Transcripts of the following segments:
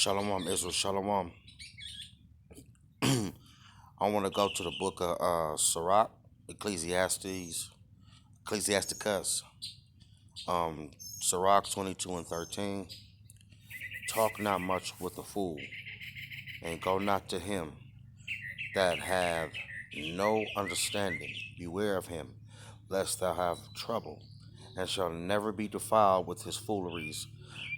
Shalom, Israel, Shalom. I want to go to the book of Sirach, Ecclesiastes, Ecclesiasticus, Sirach 22 and 13. Talk not much with a fool, and go not to him that have no understanding. Beware of him, lest thou have trouble, and shall never be defiled with his fooleries.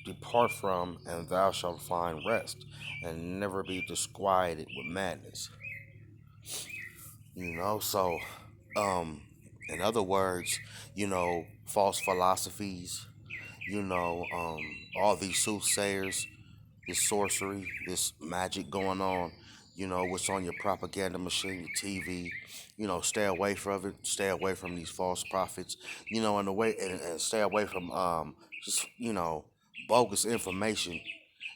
Depart from, and thou shalt find rest, and never be disquieted with madness. So um in other words, false philosophies, all these soothsayers, this sorcery, this magic going on, what's on your propaganda machine, your TV, stay away from it, stay away from these false prophets, and the way and stay away from just bogus information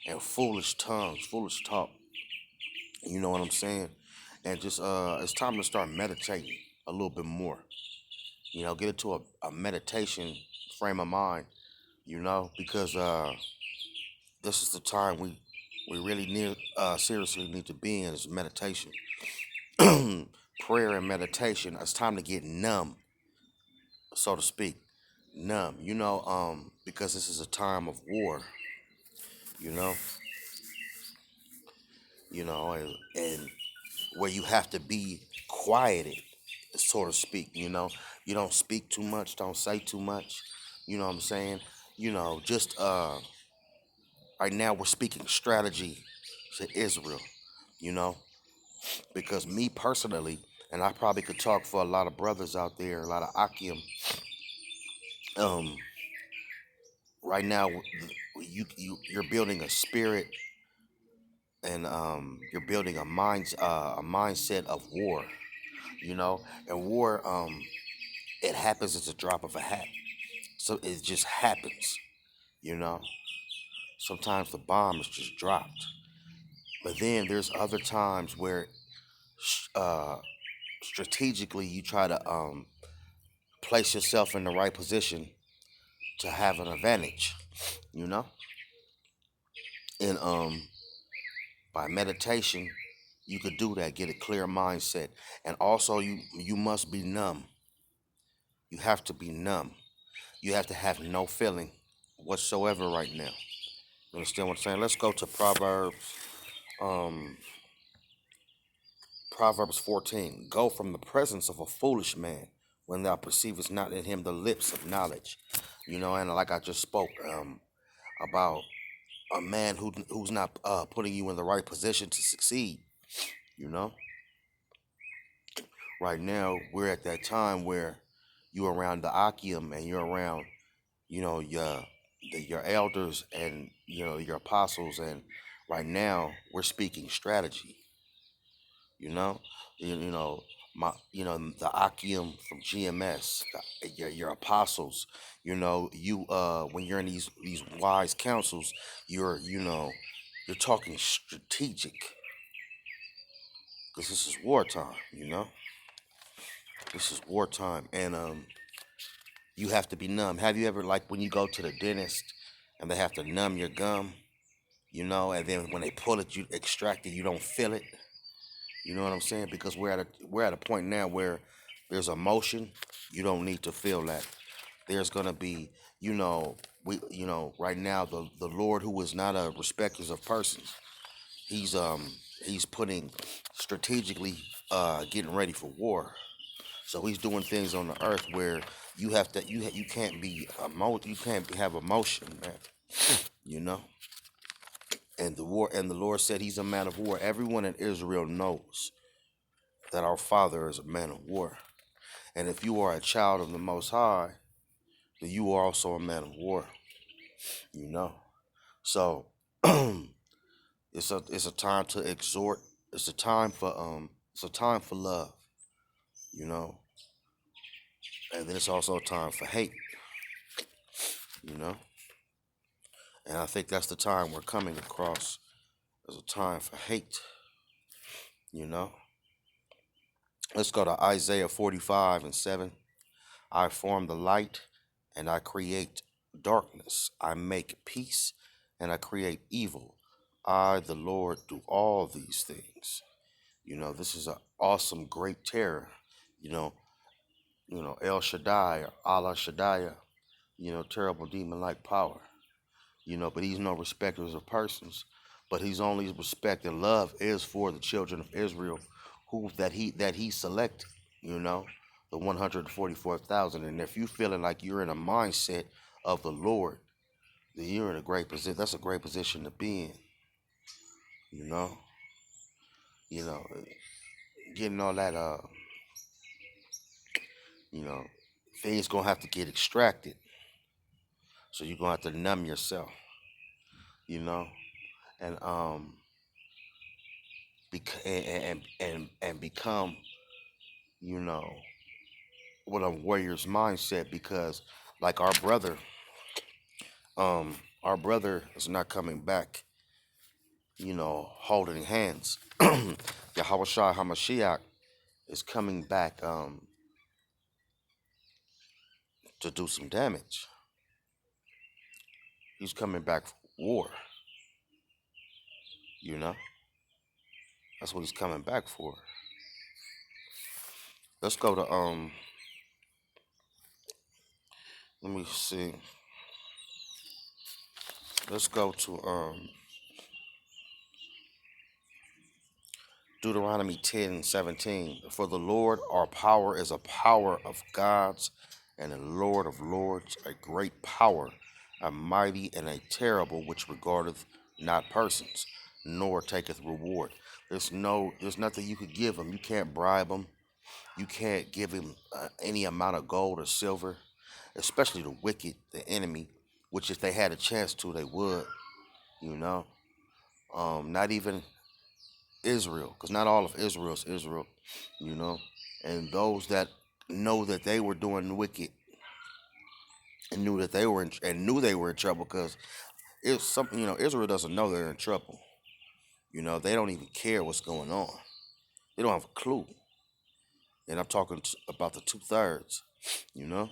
and foolish tongues, foolish talk. You know what I'm saying? And just it's time to start meditating a little bit more. Get into a meditation frame of mind, because this is the time we really need seriously need to be in is meditation. Prayer and meditation. It's time to get numb, so to speak. Numb, because this is a time of war, you know, and where you have to be quieted, so to speak. You don't speak too much, don't say too much. You know what I'm saying? Just right now we're speaking strategy to Israel. You know, because me personally, and I probably could talk for a lot of brothers out there, a lot of Akim. Um, right now, you're building a spirit, and you're building a mindset of war. And war, it happens as a drop of a hat. So it just happens. You know, sometimes the bomb is just dropped, but then there's other times where uh, strategically you try to place yourself in the right position to have an advantage, you know? And by meditation, you could do that, get a clear mindset. And also you must be numb. You have to be numb. You have to have no feeling whatsoever right now. You understand what I'm saying? Let's go to um Proverbs 14. Go from the presence of a foolish man when thou perceivest not in him the lips of knowledge. And like I just spoke about a man who's not putting you in the right position to succeed. You know, right now we're at that time where you're around the Akim and you're around, your elders and your apostles, and right now we're speaking strategy. You know, you know the Akim from GMS, your apostles. You when you're in these wise councils, you're talking strategic because this is wartime. This is wartime, and you have to be numb. Have you ever, like, when you go to the dentist and they have to numb your gum, and then when they pull it, you extract it, you don't feel it. You know what I'm saying? Because we're at a point now where there's emotion. You don't need to feel that. There's gonna be, right now the Lord, who is not a respecter of persons, he's he's putting strategically getting ready for war. So he's doing things on the earth where you can't be you can't have emotion, man. You know, and the Lord said He's a man of war. Everyone in Israel knows that our Father is a man of war, and if you are a child of the Most High, then you are also a man of war. You know, so it's a time to exhort. It's a time for love. You know, and then it's also a time for hate. You know. And I think that's the time we're coming across as a time for hate, you know. Let's go to Isaiah 45 and 7. I form the light and I create darkness. I make peace and I create evil. I, the Lord, do all these things. This is an awesome, great terror. You know, El Shaddai or Allah Shaddai. Terrible demon-like power. But he's no respecter of persons. But he's only respect and love is for the children of Israel, who that he selected. You know, the 144,000. And if you feeling like you're in a mindset of the Lord, then you're in a great position. That's a great position to be in. You know, you know, getting all that you know, things gonna have to get extracted. So you're gonna have to numb yourself. You know, and and become you know with a warrior's mindset, because like um our brother is not coming back, holding hands. Yahawashi Hamashiach is coming back to do some damage. He's coming back for war. you know that's what he's coming back for. Let's go to let me see, let's go to Deuteronomy 10:17. For the Lord our power is a power of gods, and the Lord of lords a great power, a mighty and a terrible, which regardeth not persons, nor taketh reward. There's nothing you could give him. You can't bribe him. You can't give him any amount of gold or silver, especially the wicked, the enemy, which if they had a chance to, they would. You know, not even Israel, because not all of Israel is Israel, you know, and those that know that they were doing wicked and knew that they were and knew they were in trouble, because it's something, Israel doesn't know they're in trouble. They don't even care what's going on. They don't have a clue. And I'm talking about the 2/3. You know,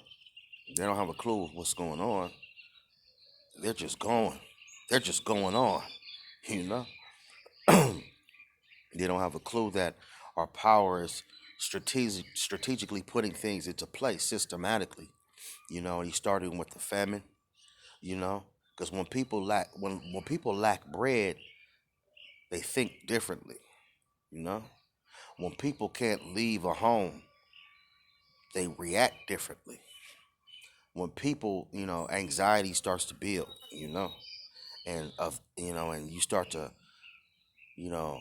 they don't have a clue of what's going on. They're just going. They're just going on. You know, they don't have a clue that our power is strategically putting things into place systematically. And he's starting with the famine. Because when people lack bread, they think differently. You know, when people can't leave a home, they react differently. When people, anxiety starts to build. And you start to, you know,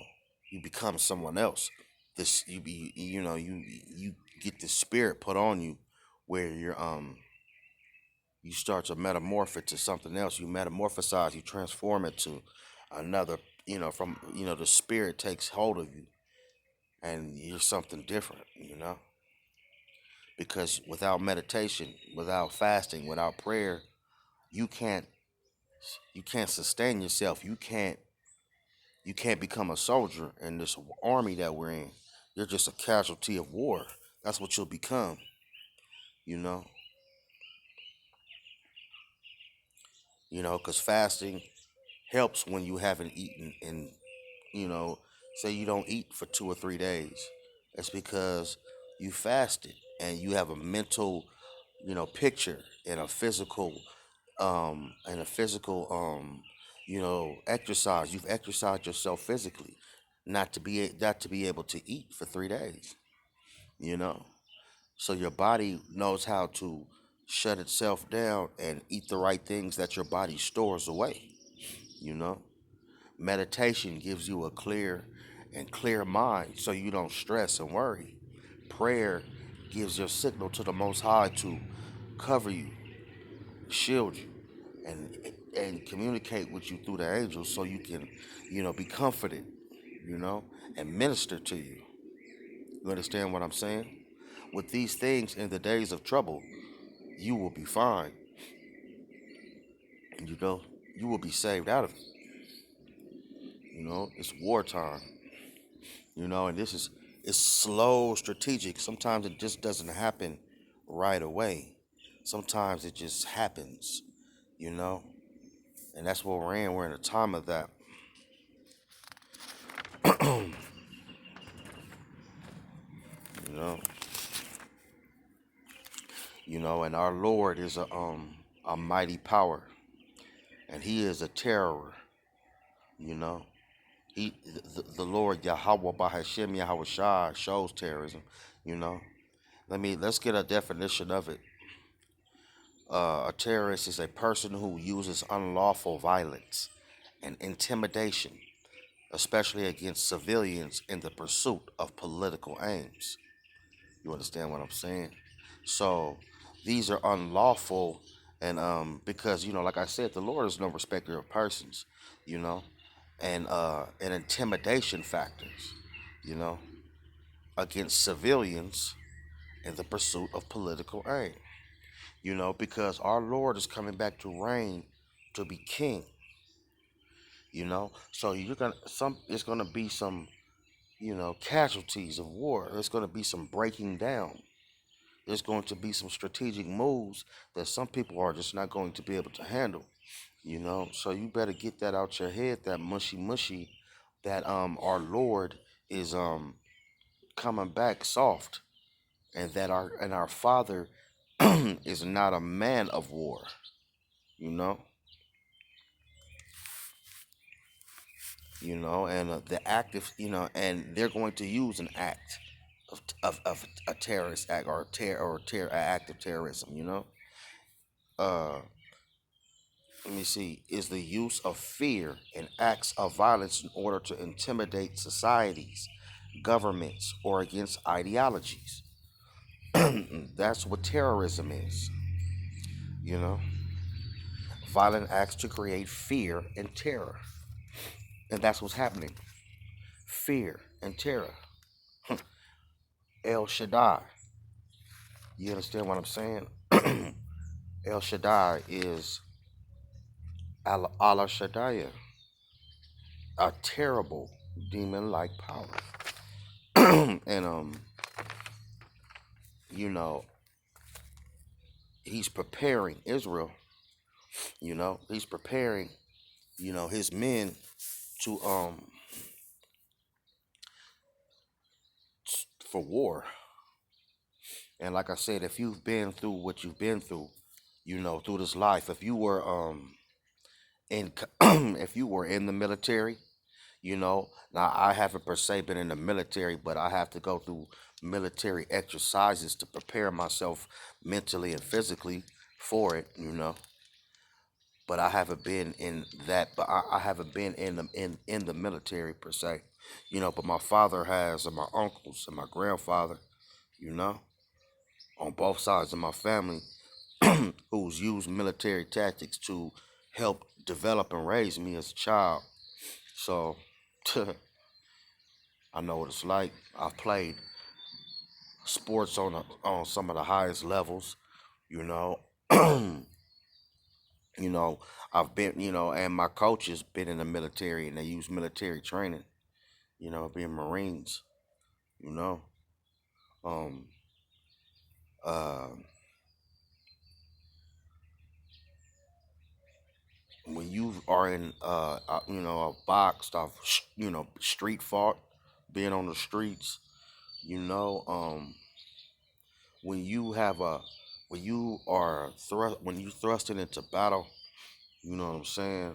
you become someone else. This you be, you get the spirit put on you, where you start to metamorph it to something else. You metamorphosize, you transform it to another, from, the spirit takes hold of you, and you're something different, because without meditation, without fasting, without prayer, you can't you can't sustain yourself. You can't become a soldier in this army that we're in. You're just a casualty of war. That's what you'll become, you know. Because fasting helps when you haven't eaten, and you know, say you don't eat for 2 or 3 days. That's because you fasted and you have a mental, picture and a physical exercise. You've exercised yourself physically, not to be able to eat for 3 days. You know, so your body knows how to shut itself down and eat the right things that your body stores away. You know, meditation gives you a clear mind, so you don't stress and worry. Prayer gives your signal to the Most High to cover you, shield you, and and communicate with you through the angels, so you can, be comforted, you know, and minister to you. You understand what I'm saying? With these things in the days of trouble, you will be fine. You know, you will be saved out of it. It's wartime. And this is it's slow, strategic. Sometimes it just doesn't happen right away. Sometimes it just happens. You know, and that's what we're in. We're in a time of that. You know, and our Lord is a mighty power, and He is a terror. You know, the Lord Yahawah Bahasham Yahawashi shows terrorism. You know, let's get a definition of it. A terrorist is a person who uses unlawful violence and intimidation, especially against civilians in the pursuit of political aims. You understand what I'm saying? So these are unlawful, and because like I said, the Lord is no respecter of persons, you know, and intimidation factors, you know, against civilians in the pursuit of political aim. Because our Lord is coming back to reign, to be king. So you're gonna some it's gonna be some casualties of war. There's gonna be some breaking down. There's going to be some strategic moves that some people are just not going to be able to handle. So you better get that out your head, that mushy mushy, that our Lord is coming back soft, and that our Father is not a man of war. You know, and the active, and they're going to use an act of a terrorist act, or act of terrorism. Uh, Let me see, is the use of fear and acts of violence in order to intimidate societies, governments, or against ideologies. That's what terrorism is, you know? Violent acts to create fear and terror. And that's what's happening. Fear and terror. El Shaddai. You understand what I'm saying? El Shaddai is Allah Shaddai, a terrible demon like power. And you know, he's preparing Israel. He's preparing, his men to for war. And like I said, if you've been through what you've been through, through this life, if you were in if you were in the military, now I haven't per se been in the military, but I have to go through military exercises to prepare myself mentally and physically for it. But I haven't been in that. But I haven't been in the military per se, But my father has, and my uncles and my grandfather, you know, on both sides of my family, who's used military tactics to help develop and raise me as a child. So I know what it's like. I've played sports on some of the highest levels, you know. You know, I've been, and my coach has been in the military, and they use military training, being Marines, you know. Um, uh, when you are in, a boxed off, street fought, being on the streets, you know, when you have a, when you thrusting into battle, you know what I'm saying?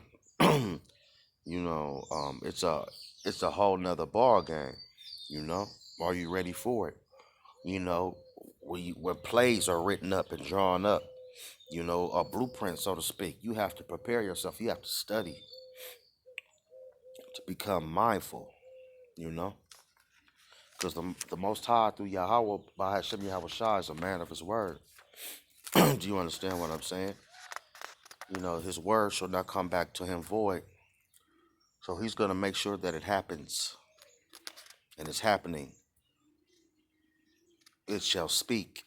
It's a whole nother ball game, you know. Are you ready for it? You know, where plays are written up and drawn up, a blueprint, so to speak. You have to prepare yourself. You have to study to become mindful, you know, because the Most High through Yahawah, Bahasham Yahawashi, is a man of his word. Do you understand what I'm saying? His word shall not come back to him void. So he's going to make sure that it happens, and it's happening. It shall speak,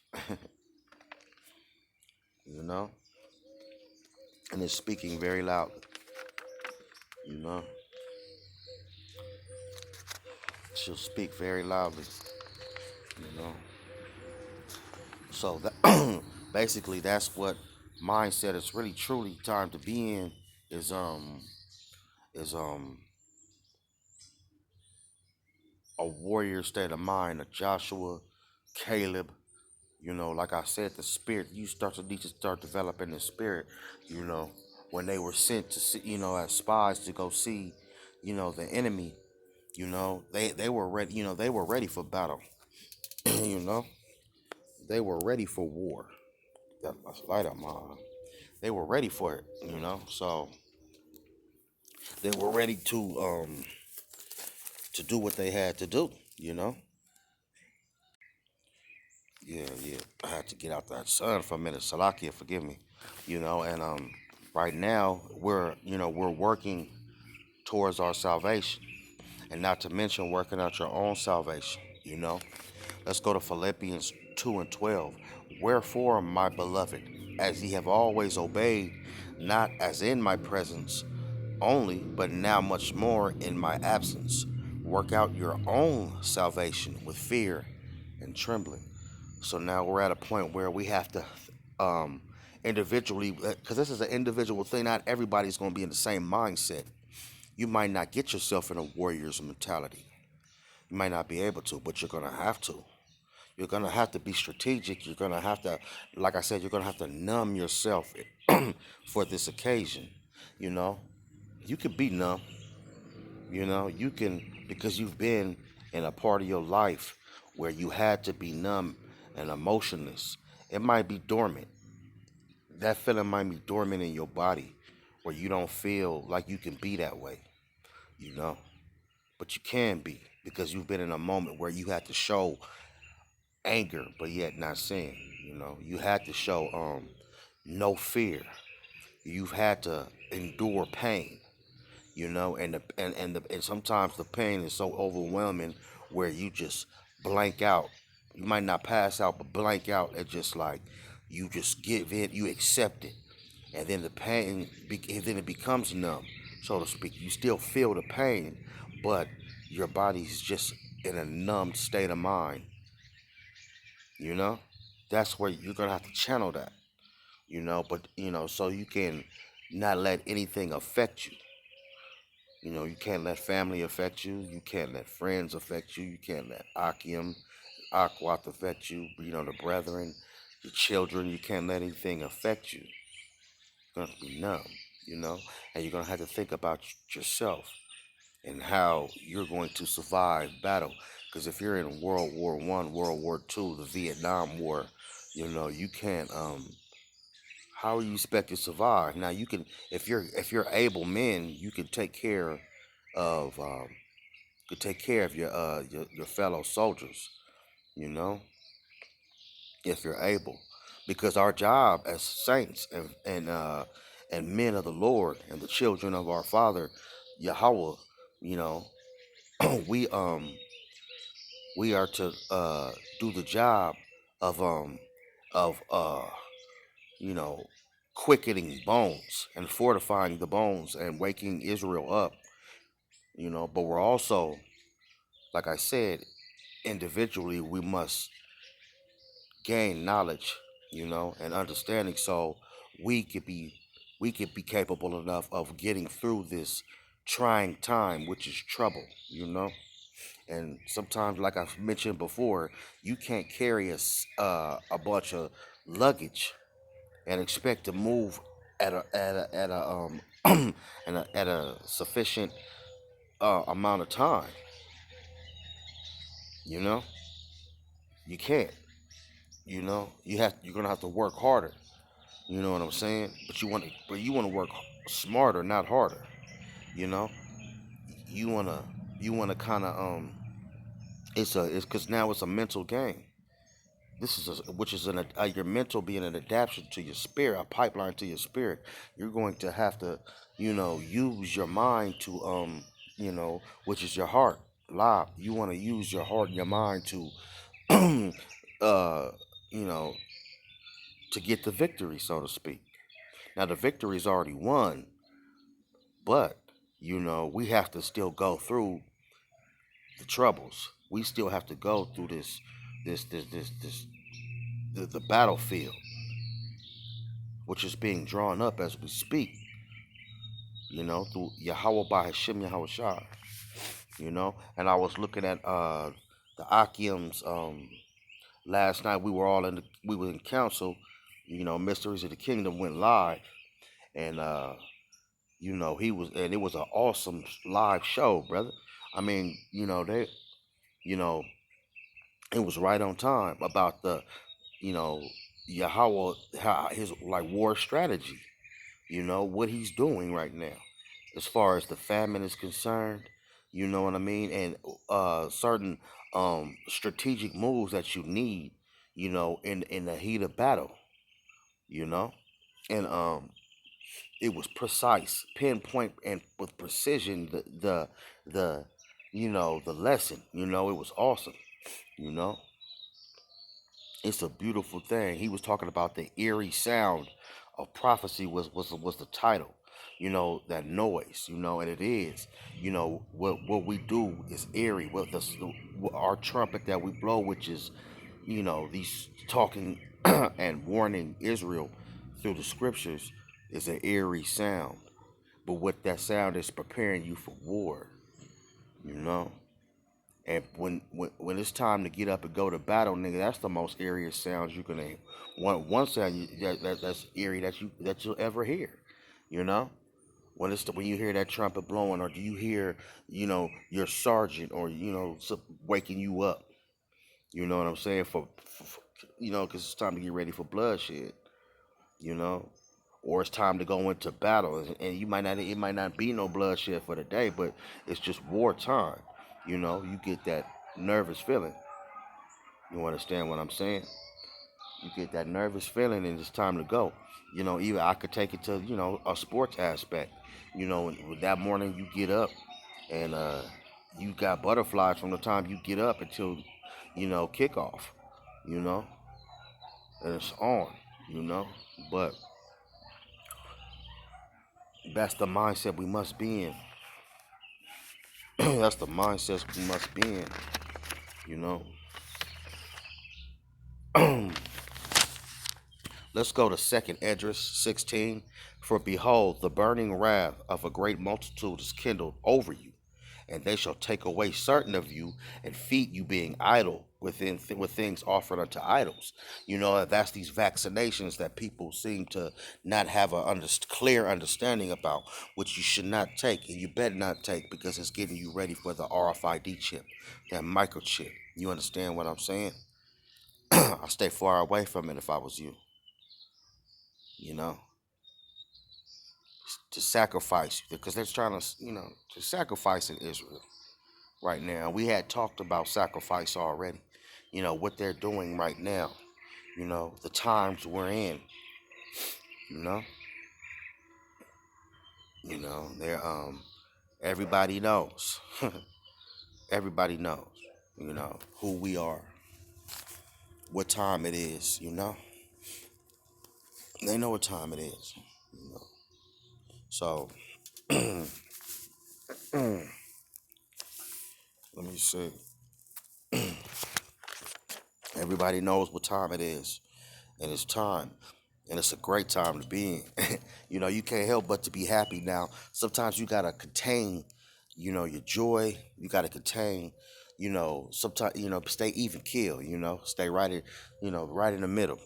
you know, and it's speaking very loudly, you know. She'll speak very loudly, you know. So that basically that's what mindset is really truly time to be in is is a warrior state of mind, a Joshua, Caleb. Like I said, the spirit, you start to need to start developing the spirit, you know, when they were sent to see, as spies to go see, the enemy, they were ready, they were ready for battle, you know, they were ready for war. That must light up my eye. They were ready for it, so they were ready to do what they had to do, you know. Yeah, yeah. I had to get out that sun for a minute. Salakia, forgive me. And right now we're working towards our salvation, and not to mention working out your own salvation. Let's go to Philippians 2:12. Wherefore, my beloved, as ye have always obeyed, not as in my presence only, but now much more in my absence, work out your own salvation with fear and trembling. So now we're at a point where we have to um, individually, because this is an individual thing. Not everybody's going to be in the same mindset. You might not get yourself in a warrior's mentality. You might not be able to, but you're going to have to. You're going to have to be strategic. You're going to have to, like I said, you're going to have to numb yourself for this occasion. You know, you can be numb. You can, because you've been in a part of your life where you had to be numb and emotionless. It might be dormant. That feeling might be dormant in your body where you don't feel like you can be that way, you know? But you can be because you've been in a moment where you had to show anger but yet not sin. You had to show no fear. You've had to endure pain, and sometimes the pain is so overwhelming where you just blank out. You might not pass out, but blank out. It's just like you just give in, you accept it, and then the pain, and then it becomes numb, so to speak. You still feel the pain, but your body's just in a numbed state of mind. You know, that's where you're gonna have to channel that. But so you can not let anything affect you. You can't let family affect you. You can't let friends affect you. You can't let Akwat affect you. The brethren, your children. You can't let anything affect you. You're going to be numb, and you're going to have to think about yourself and how you're going to survive battle. Because if you're in World War I, World War II, the Vietnam War, you can't. How are you expected to survive? Now you can, if you're able men, you can take care of your fellow soldiers, you know, if you're able, because our job as saints and men of the Lord and the children of our Father Yahawah, you know, we we are to do the job of of you know quickening bones and fortifying the bones and waking Israel up, but we're also, like I said, individually we must gain knowledge, and understanding, so we could be we could be capable enough of getting through this trying time, which is trouble, And sometimes, like I've mentioned before, you can't carry a bunch of luggage and expect to move at a sufficient amount of time. You know, you can't. You're gonna have to work harder. You know what I'm saying? But you want to work smarter, not harder. You know, you wanna you wanna kind of it's because now it's a mental game. This is which is your mental being an adaptation to your spirit, a pipeline to your spirit. You're going to have to, use your mind to which is your heart. Lob. You want to use your heart and your mind to uh you know to get the victory, so to speak. Now the victory is already won, but we have to still go through the troubles. We still have to go through this the battlefield, which is being drawn up as we speak. Through Yahawah Bahasham Yahawashi. And I was looking at the Akims last night. We were in council. Mysteries of the Kingdom went live, and it was an awesome live show, brother. I mean, you know, it was right on time about the, you know, Yahawah, his like war strategy. What he's doing right now, as far as the famine is concerned. You know what I mean, and certain strategic moves that you need. In the heat of battle. You know, and it was precise, pinpoint, and with precision. The the lesson. It was awesome. You know, it's a beautiful thing. He was talking about the eerie sound of prophecy was the title. That noise. And it is. What we do is eerie. Our trumpet that we blow, which is these talking and warning Israel through the scriptures, is an eerie sound. But what that sound is preparing you for war. You know. And when it's time to get up and go to battle, nigga, that's the most eerie sounds you can. One sound that's eerie that you'll ever hear. You know, when you hear that trumpet blowing, or do you hear your sergeant, or waking you up. You know what I'm saying? Because it's time to get ready for bloodshed. You know, or it's time to go into battle, and it might not be no bloodshed for the day, but it's just wartime. You get that nervous feeling. You understand what I'm saying? You get that nervous feeling, and it's time to go. Even I could take it to a sports aspect. With that morning you get up, and you got butterflies from the time you get up until kickoff. You know, and it's on. You know, but that's the mindset we must be in. That's the mindset we must be in. You know. Let's go to Second Esdras 16. For behold, the burning wrath of a great multitude is kindled over you, and they shall take away certain of you and feed you, being idle with things offered unto idols. That's these vaccinations that people seem to not have a clear understanding about, which you should not take, and you better not take, because it's getting you ready for the RFID chip, that microchip. You understand what I'm saying? I stay far away from it if I was you. You know, to sacrifice, because they're trying to, to sacrifice in Israel right now. We had talked about sacrifice already. What they're doing right now. The times we're in. You know, they're everybody knows. Everybody knows. Who we are, what time it is. They know what time it is. You know, so let me see. Everybody knows what time it is, and it's time, and it's a great time to be in. You can't help but to be happy now. Sometimes you gotta contain, your joy. You gotta contain, sometimes stay even keel. Stay right in, right in the middle.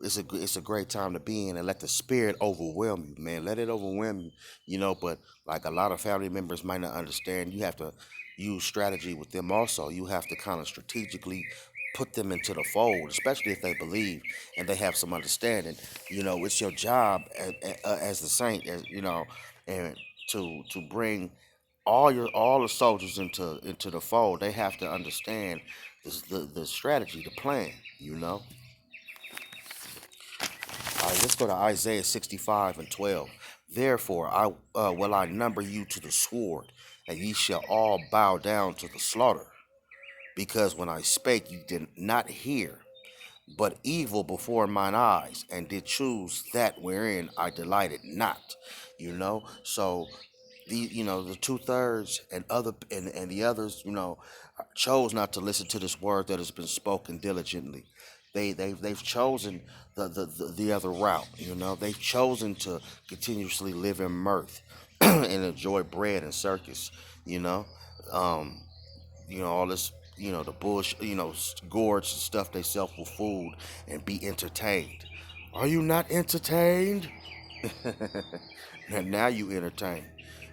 It's a great time to be in, and let the spirit overwhelm you, man. Let it overwhelm you. But like a lot of family members might not understand, you have to use strategy with them also. You have to kind of strategically put them into the fold, especially if they believe and they have some understanding. It's your job as the saint, and to bring all the soldiers into the fold. They have to understand the strategy, the plan. You know. All right, let's go to Isaiah 65 and 12. Therefore, I will I number you to the sword, and ye shall all bow down to the slaughter. Because when I spake, you did not hear, but evil before mine eyes, and did choose that wherein I delighted not. So the 2/3 and the others, chose not to listen to this word that has been spoken diligently. They've chosen the other route. They've chosen to continuously live in mirth and enjoy bread and circus. You know, Um, all this, the bush, gorge and stuff they sell for food and be entertained. Are you not entertained? And now you entertain.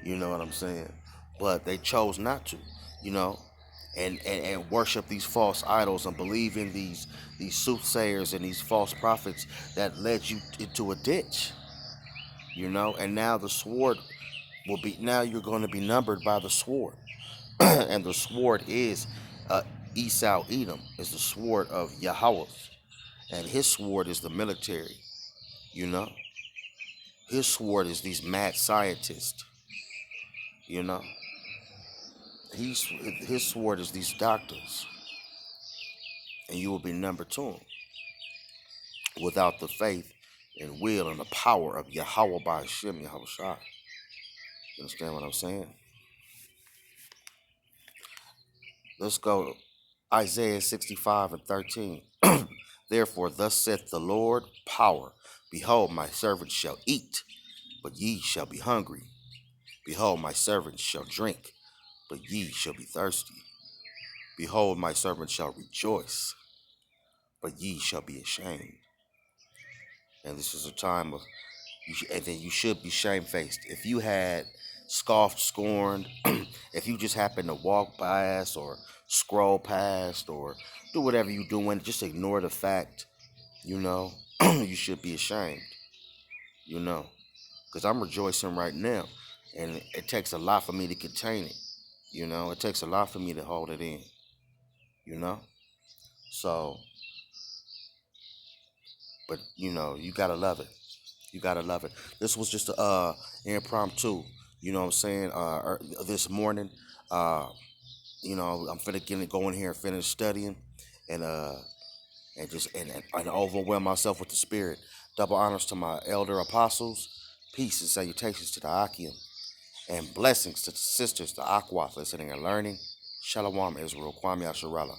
You know what I'm saying? But they chose not to, you know, and worship these false idols and believe in these soothsayers and these false prophets that led you into a ditch, and now the sword now you're going to be numbered by the sword. And the sword is Esau Edom is the sword of Yahawah, and his sword is the military. You know, his sword is these mad scientists. You know, his sword is these doctors, and you will be numbered to him without the faith and will and the power of Yahawah Bahasham Yahawashi. You understand what I'm saying? Let's go Isaiah 65:13. Therefore, thus saith the Lord power. Behold, my servants shall eat, but ye shall be hungry. Behold, my servants shall drink, but ye shall be thirsty. Behold, my servants shall rejoice, but ye shall be ashamed. And this is a time of, and then you should be shamefaced. If you had scoffed, scorned, if you just happened to walk past or scroll past or do whatever you're doing, just ignore the fact, you should be ashamed, because I'm rejoicing right now. And it takes a lot for me to contain it. It takes a lot for me to hold it in, you know? So, but, you got to love it. You got to love it. This was just a impromptu, you know what I'm saying? This morning, uh, I'm finna go in here and finish studying and and overwhelm myself with the spirit. Double honors to my elder apostles. Peace and salutations to the Akim. And blessings to the sisters, the Aquath, listening and learning. Shalom, Israel. Kwame Asherallah.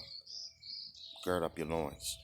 Gird up your loins.